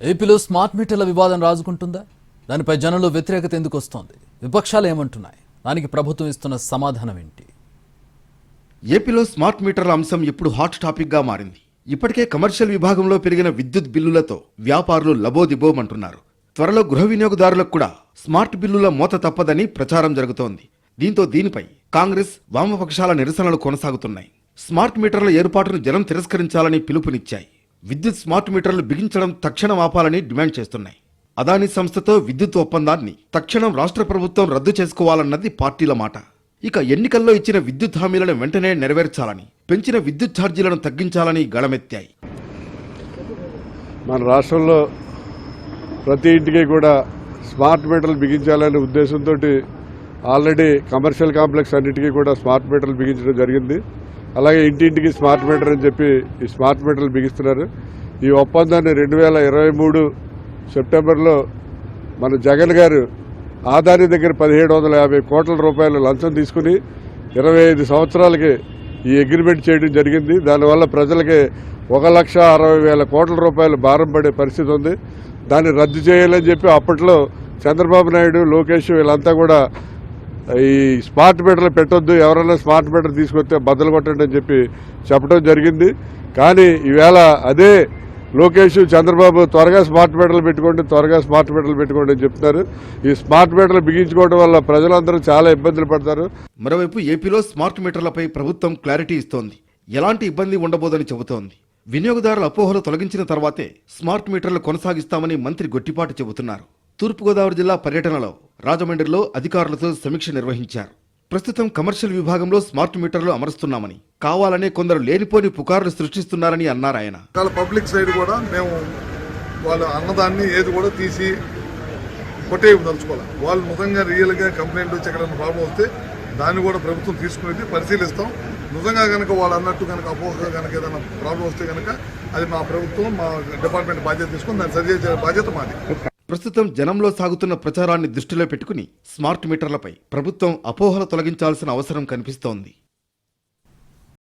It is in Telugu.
ఏపీలో స్మార్ట్ మీటర్ల వివాదం రాజుకుంటుందా? దానిపై జనంలో వ్యతిరేకత ఎందుకు వస్తోంది? విపక్షాలు ఏమంటున్నాయి? దానికి ప్రభుత్వం ఇస్తున్న సమాధానం ఏంటి? ఏపీలో స్మార్ట్ మీటర్ల అంశం ఇప్పుడు హాట్ టాపిక్ గా మారింది. ఇప్పటికే కమర్షియల్ విభాగంలో పెరిగిన విద్యుత్ బిల్లులతో వ్యాపారులు లబోదిబోమంటున్నారు. త్వరలో గృహ వినియోగదారులకు కూడా స్మార్ట్ బిల్లుల మోత తప్పదని ప్రచారం జరుగుతోంది. దీంతో దీనిపై కాంగ్రెస్, వామపక్షాల నిరసనలు కొనసాగుతున్నాయి. స్మార్ట్ మీటర్ల ఏర్పాటును జనం తిరస్కరించాలని పిలుపునిచ్చాయి. విద్యుత్ స్మార్ట్ మీటర్లు బిగించడం తక్షణం ఆపాలని డిమాండ్ చేస్తున్నాయి. అదానీ సంస్థతో విద్యుత్ ఒప్పందాన్ని తక్షణం రాష్ట్ర ప్రభుత్వం రద్దు చేసుకోవాలన్నది పార్టీల మాట. ఇక ఎన్నికల్లో ఇచ్చిన విద్యుత్ హామీలను వెంటనే నెరవేర్చాలని, పెంచిన విద్యుత్ ఛార్జీలను తగ్గించాలని గళమెత్తాయి. మన రాష్ట్రంలో ప్రతి ఇంటికి కూడా స్మార్ట్ మీటర్లు బిగించాలనే ఉద్దేశంతో ఆల్రెడీ కమర్షియల్ కాంప్లెక్స్ అన్నిటికీ కూడా స్మార్ట్ మీటర్లు బిగించడం జరిగింది. అలాగే ఇంటింటికి స్మార్ట్ మీటర్ అని చెప్పి ఈ స్మార్ట్ మీటర్లు బిగిస్తున్నారు. ఈ ఒప్పందాన్ని 2023 సెప్టెంబర్లో మన జగన్ గారు ఆదాని దగ్గర 1750 కోట్ల రూపాయలు లంచం తీసుకుని 25 సంవత్సరాలకి ఈ అగ్రిమెంట్ చేయడం జరిగింది. దానివల్ల ప్రజలకి 1,60,000 కోట్ల రూపాయలు భారం పడే పరిస్థితి ఉంది. దాన్ని రద్దు చేయాలని చెప్పి అప్పట్లో చంద్రబాబు నాయుడు, లోకేష్ వీళ్ళంతా కూడా ఈ స్మార్ట్ మీటర్లు పెట్టొద్దు, ఎవరైనా స్మార్ట్ మీటర్ తీసుకొస్తే బద్దలు కొట్టండి అని చెప్పి చెప్పడం జరిగింది. కానీ ఈవేళ అదే లోకేష్, చంద్రబాబు త్వరగా స్మార్ట్ మీటర్లు పెట్టుకోండి అని చెప్తున్నారు. ఈ స్మార్ట్ మీటర్లు బిగించుకోవడం వల్ల ప్రజలందరూ చాలా ఇబ్బందులు పడతారు. మరోవైపు ఏపీలో స్మార్ట్ మీటర్లపై ప్రభుత్వం క్లారిటీ ఇస్తోంది. ఎలాంటి ఇబ్బంది ఉండబోదని చెబుతోంది. వినియోగదారుల అపోహలు తొలగించిన తర్వాతే స్మార్ట్ మీటర్లు కొనసాగిస్తామని మంత్రి గొట్టిపాటి చెబుతున్నారు. తూర్పుగోదావరి జిల్లా పర్యటనలో రాజమండ్రిలో అధికారులతో సమీక్ష నిర్వహించారు. ప్రస్తుతం కమర్షియల్ విభాగంలో స్మార్ట్ మీటర్లు అమరుస్తున్నామని, కావాలనే కొందరు లేనిపోని పుకార్లు సృష్టిస్తున్నారని అన్నారు ఆయన. పబ్లిక్ సైడ్ కూడా మేము వాళ్ళ అన్నదాన్ని ఏది కూడా తీసి కొట్టేయదలుచుకోవాలి. వాళ్ళు నిజంగా రియల్గా కంప్లైంట్ వచ్చి ఎక్కడైనా ప్రాబ్లం వస్తే దాన్ని కూడా ప్రభుత్వం తీసుకునేది పరిశీలిస్తాం. నిజంగా కనుక వాళ్ళు అన్నట్టు కనుక అపోహ కనుక ఏదైనా ప్రాబ్లం వస్తే కనుక అది మా ప్రభుత్వం, మా డిపార్ట్మెంట్ బాధ్యత తీసుకుని దాన్ని సరిచేసే బాధ్యత మాది. ప్రస్తుతం జనంలో సాగుతున్న ప్రచారాన్ని దృష్టిలో పెట్టుకుని స్మార్ట్ మీటర్లపై ప్రభుత్వం అపోహలు తొలగించాల్సిన అవసరం కనిపిస్తోంది.